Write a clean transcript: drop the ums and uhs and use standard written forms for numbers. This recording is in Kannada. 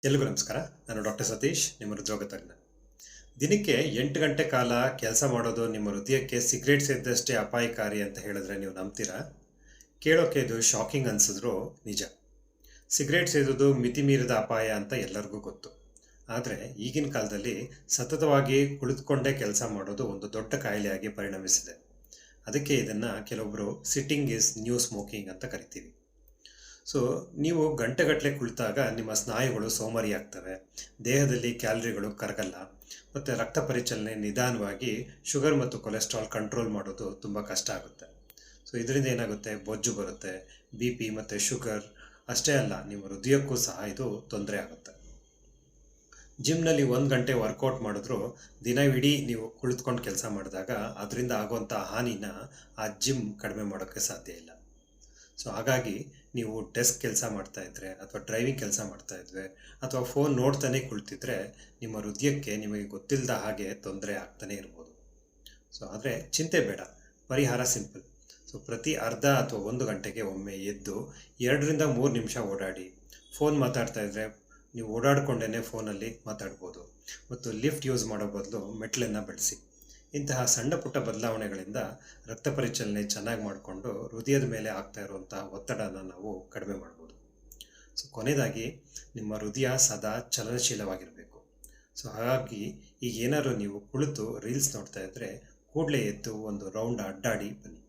ಎಲ್ರಿಗೂ ನಮಸ್ಕಾರ. ನಾನು ಡಾಕ್ಟರ್ ಸತೀಶ್, ನಿಮ್ಮ ಹೃದ್ರೋಗ ತಜ್ಞ. ದಿನಕ್ಕೆ 8 ಗಂಟೆ ಕಾಲ ಕೆಲಸ ಮಾಡೋದು ನಿಮ್ಮ ಹೃದಯಕ್ಕೆ ಸಿಗರೇಟ್ ಸೇದಿದಷ್ಟೇ ಅಪಾಯಕಾರಿ ಅಂತ ಹೇಳಿದ್ರೆ ನೀವು ನಂಬ್ತೀರಾ? ಕೇಳೋಕೆ ಇದು ಶಾಕಿಂಗ್ ಅನ್ಸಿದ್ರೂ ನಿಜ. ಸಿಗರೇಟ್ ಸೇದೋದು ಮಿತಿ ಮೀರಿದ ಅಪಾಯ ಅಂತ ಎಲ್ಲರಿಗೂ ಗೊತ್ತು. ಆದರೆ ಈಗಿನ ಕಾಲದಲ್ಲಿ ಸತತವಾಗಿ ಕುಳಿತುಕೊಂಡೇ ಕೆಲಸ ಮಾಡೋದು ಒಂದು ದೊಡ್ಡ ಕಾಯಿಲೆಯಾಗಿ ಪರಿಣಮಿಸಿದೆ. ಅದಕ್ಕೆ ಇದನ್ನು ಕೆಲವೊಬ್ಬರು ಸಿಟ್ಟಿಂಗ್ ಈಸ್ ನ್ಯೂ ಸ್ಮೋಕಿಂಗ್ ಅಂತ ಕರಿತೀವಿ. ಸೊ ನೀವು ಗಂಟೆಗಟ್ಟಲೆ ಕುಳಿತಾಗ ನಿಮ್ಮ ಸ್ನಾಯುಗಳು ಸೋಮಾರಿ ಆಗ್ತವೆ, ದೇಹದಲ್ಲಿ ಕ್ಯಾಲರಿಗಳು ಕರಗಲ್ಲ, ಮತ್ತು ರಕ್ತ ಪರಿಚಲನೆ ನಿಧಾನವಾಗಿ ಶುಗರ್ ಮತ್ತು ಕೊಲೆಸ್ಟ್ರಾಲ್ ಕಂಟ್ರೋಲ್ ಮಾಡೋದು ತುಂಬ ಕಷ್ಟ ಆಗುತ್ತೆ. ಸೊ ಇದರಿಂದ ಏನಾಗುತ್ತೆ, ಬೊಜ್ಜು ಬರುತ್ತೆ, ಬಿ ಪಿ ಮತ್ತು ಶುಗರ್ ಅಷ್ಟೇ ಅಲ್ಲ, ನಿಮ್ಮ ಹೃದಯಕ್ಕೂ ಸಹ ಇದು ತೊಂದರೆ ಆಗುತ್ತೆ. ಜಿಮ್ನಲ್ಲಿ 1 ಗಂಟೆ ವರ್ಕೌಟ್ ಮಾಡಿದ್ರೂ ದಿನವಿಡೀ ನೀವು ಕುಳಿತುಕೊಂಡು ಕೆಲಸ ಮಾಡಿದಾಗ ಅದರಿಂದ ಆಗುವಂಥ ಹಾನಿನ ಆ ಜಿಮ್ ಕಡಿಮೆ ಮಾಡೋಕ್ಕೆ ಸಾಧ್ಯ ಇಲ್ಲ. ಸೊ ಹಾಗಾಗಿ ನೀವು ಡೆಸ್ಕ್ ಕೆಲಸ ಮಾಡ್ತಾಯಿದ್ರೆ ಅಥವಾ ಡ್ರೈವಿಂಗ್ ಕೆಲಸ ಮಾಡ್ತಾಯಿದ್ರೆ ಅಥವಾ ಫೋನ್ ನೋಡ್ತಾನೆ ಕುಳಿತಿದ್ರೆ ನಿಮ್ಮ ಹೃದಯಕ್ಕೆ ನಿಮಗೆ ಗೊತ್ತಿಲ್ಲದ ಹಾಗೆ ತೊಂದರೆ ಆಗ್ತಾನೆ ಇರ್ಬೋದು. ಸೊ ಆದರೆ ಚಿಂತೆ ಬೇಡ, ಪರಿಹಾರ ಸಿಂಪಲ್. ಸೊ ಪ್ರತಿ ಅರ್ಧ ಅಥವಾ 1 ಗಂಟೆಗೆ ಒಮ್ಮೆ ಎದ್ದು 2 ರಿಂದ 3 ನಿಮಿಷ ಓಡಾಡಿ. ಫೋನ್ ಮಾತಾಡ್ತಾಯಿದ್ರೆ ನೀವು ಓಡಾಡಿಕೊಂಡೇ ಫೋನಲ್ಲಿ ಮಾತಾಡ್ಬೋದು, ಮತ್ತು ಲಿಫ್ಟ್ ಯೂಸ್ ಮಾಡೋ ಬದಲು ಮೆಟ್ಲನ್ನು ಬಳಸಿ. ಇಂತಹ ಸಣ್ಣ ಪುಟ್ಟ ಬದಲಾವಣೆಗಳಿಂದ ರಕ್ತ ಪರಿಚಲನೆ ಚೆನ್ನಾಗಿ ಮಾಡಿಕೊಂಡು ಹೃದಯದ ಮೇಲೆ ಆಗ್ತಾ ಇರುವಂಥ ಒತ್ತಡನ ನಾವು ಕಡಿಮೆ ಮಾಡ್ಬೋದು. ಸೊ ಕೊನೆಯದಾಗಿ ನಿಮ್ಮ ಹೃದಯ ಸದಾ ಚಲನಶೀಲವಾಗಿರಬೇಕು. ಸೊ ಹಾಗಾಗಿ ಈಗ ಏನಾದ್ರು ನೀವು ಕುಳಿತು ರೀಲ್ಸ್ ನೋಡ್ತಾ ಇದ್ದರೆ ಕೂಡಲೇ ಎದ್ದು ಒಂದು ರೌಂಡ್ ಅಡ್ಡಾಡಿ ಬನ್ನಿ.